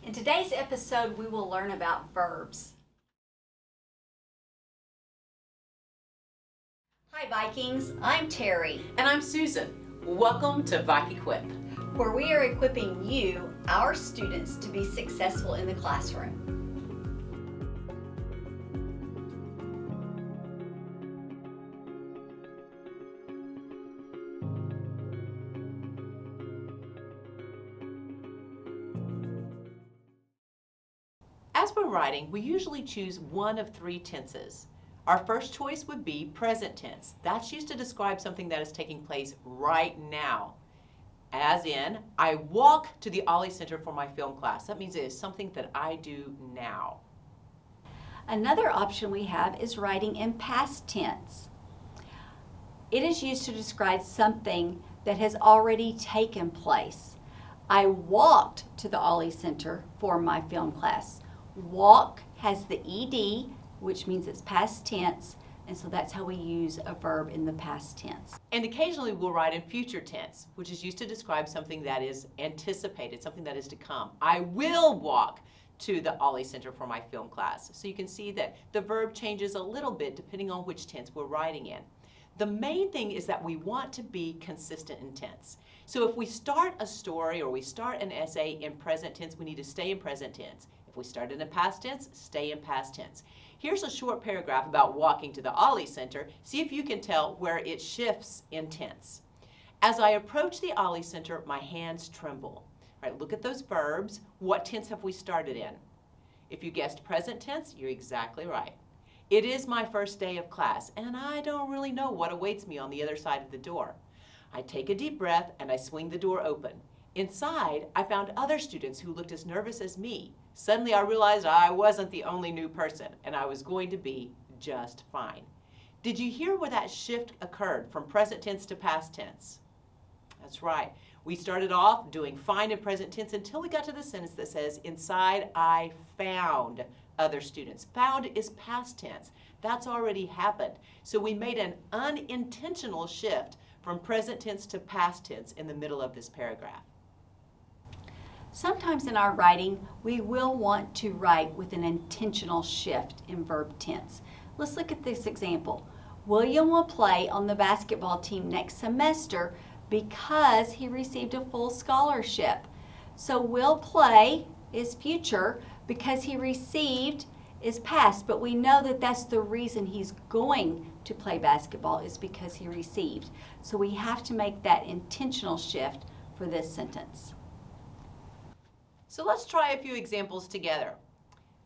In today's episode, we will learn about verbs. Hi Vikings, I'm Terry, And I'm Susan. Welcome to Vik Equip. where we are equipping you, our students, to be successful in the classroom. As we're writing, we usually choose one of three tenses. Our first choice would be present tense. That's used to describe something that is taking place right now. As in, I walk to the Ollie Center for my film class. That means it is something that I do now. Another option we have is writing in past tense. It is used to describe something that has already taken place. I walked to the Ollie Center for my film class. Walk has the ed, which means it's past tense, and so that's how we use a verb in the past tense. And occasionally we'll write in future tense, which is used to describe something that is anticipated, something that is to come. I will walk to the Ollie Center for my film class. So you can see that the verb changes a little bit depending on which tense we're writing in. The main thing is that we want to be consistent in tense. So if we start a story or we start an essay in present tense, we need to stay in present tense. If we start it in past tense, stay in past tense. Here's a short paragraph about walking to the Ollie Center. See if you can tell where it shifts in tense. As I approach the Ollie Center, my hands tremble. All right, look at those verbs. What tense have we started in? If you guessed present tense, you're exactly right. It is my first day of class, and I don't really know what awaits me on the other side of the door. I take a deep breath and I swing the door open. Inside, I found other students who looked as nervous as me. Suddenly I realized I wasn't the only new person, and I was going to be just fine. Did you hear where that shift occurred from present tense to past tense? That's right. We started off doing fine in present tense until we got to the sentence that says, inside I found other students. Found is past tense. That's already happened. So we made an unintentional shift from present tense to past tense in the middle of this paragraph. Sometimes in our writing, we will want to write with an intentional shift in verb tense. Let's look at this example. William will play on the basketball team next semester because he received a full scholarship. So will play is future, because he received is past, but we know that that's the reason he's going to play basketball is because he received. So we have to make that intentional shift for this sentence. So let's try a few examples together.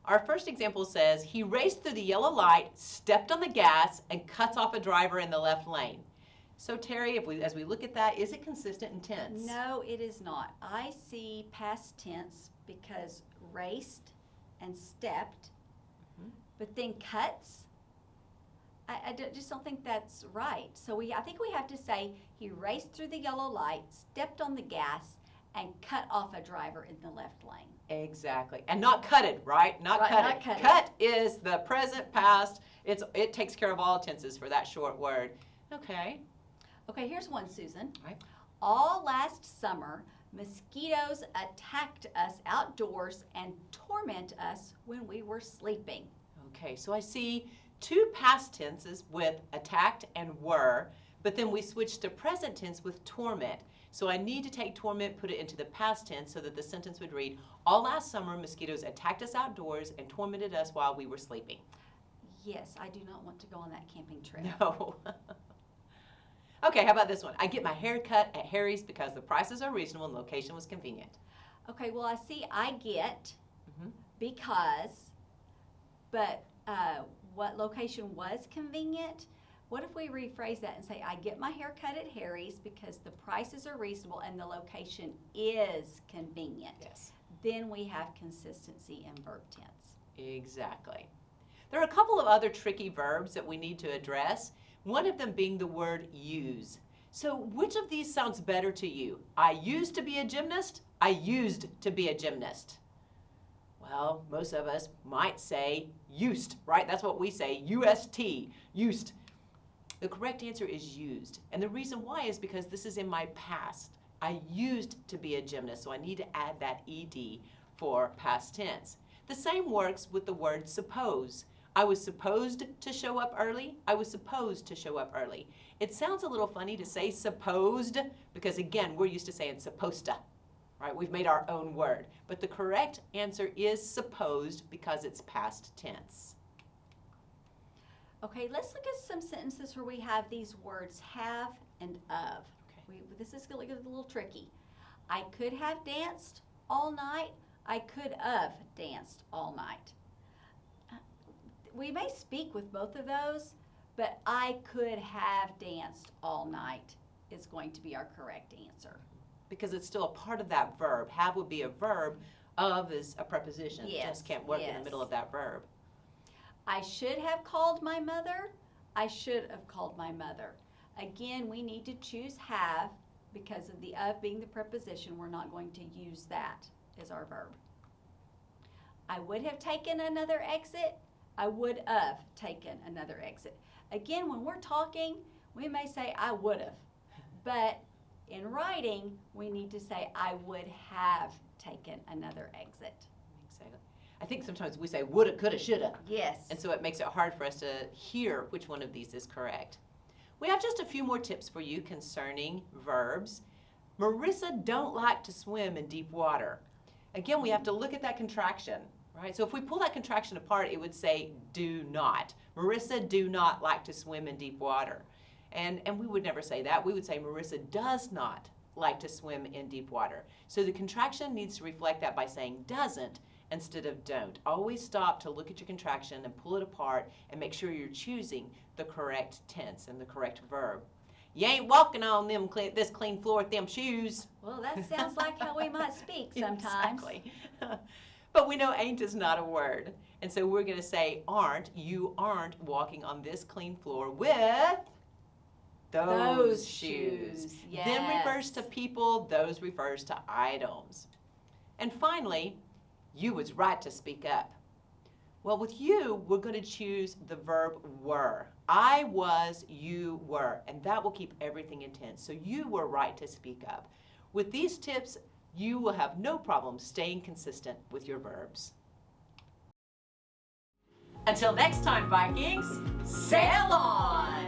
Our first example says, he raced through the yellow light, stepped on the gas, and cuts off a driver in the left lane. So Terry, as we look at that, is it consistent in tense? No, it is not. I see past tense because raced and stepped, but then cuts. Just don't think that's right. So I think we have to say he raced through the yellow light, stepped on the gas, and cut off a driver in the left lane. Exactly. And not cutted, right? Not Right, cutted. not cutted. Cut is the present past. It takes care of all tenses for that short word. Okay. Okay, here's one, Susan. All right. All last summer, mosquitoes attacked us outdoors and torment us when we were sleeping. Okay, so I see two past tenses with attacked and were, but then we switched to present tense with torment. So I need to take torment, put it into the past tense so that the sentence would read, all last summer mosquitoes attacked us outdoors and tormented us while we were sleeping. Yes, I do not want to go on that camping trip. No. Okay, how about this one? I get my hair cut at Harry's because the prices are reasonable and location was convenient. Okay, well I see I get because, but what location was convenient? What if we rephrase that and say, I get my hair cut at Harry's because the prices are reasonable and the location is convenient? Yes. Then we have consistency in verb tense. Exactly. There are a couple of other tricky verbs that we need to address, one of them being the word use. So which of these sounds better to you? I used to be a gymnast, I used to be a gymnast. Well, most of us might say used, right? That's what we say, U-S-T, used. The correct answer is used. And the reason why is because this is in my past. I used to be a gymnast, so I need to add that ed for past tense. The same works with the word suppose. I was supposed to show up early. I was supposed to show up early. It sounds a little funny to say supposed because, again, we're used to saying supposed to, right? We've made our own word. But the correct answer is supposed because it's past tense. Okay, let's look at some sentences where we have these words have and of. Okay. This is going to get a little tricky. I could have danced all night. I could have danced all night. We may speak with both of those, but I could have danced all night is going to be our correct answer. Because it's still a part of that verb. Have would be a verb. Of is a preposition. It just can't work in the middle of that verb. I should have called my mother. I should have called my mother. Again, we need to choose have because of the of being the preposition. We're not going to use that as our verb. I would have taken another exit. I would have taken another exit. Again, when we're talking, we may say I would have, but in writing, we need to say I would have taken another exit. Exactly. I think sometimes we say woulda, coulda, shoulda. Yes. And so it makes it hard for us to hear which one of these is correct. We have just a few more tips for you concerning verbs. Marissa don't like to swim in deep water. Again, we have to look at that contraction, right? So if we pull that contraction apart, it would say do not. Marissa do not like to swim in deep water. And we would never say that. We would say Marissa does not like to swim in deep water. So the contraction needs to reflect that by saying doesn't instead of don't. Always stop to look at your contraction and pull it apart and make sure you're choosing the correct tense and the correct verb. You ain't walking on this clean floor with them shoes. Well, that sounds like how we might speak sometimes. Exactly. But we know ain't is not a word. And so we're going to say aren't. You aren't walking on this clean floor with those shoes. Yes. Them refers to people, those refers to items. And finally, you was right to speak up. Well, with you, we're going to choose the verb were. I was, you were, and that will keep everything in tense. So you were right to speak up. With these tips, you will have no problem staying consistent with your verbs. Until next time, Vikings, sail on!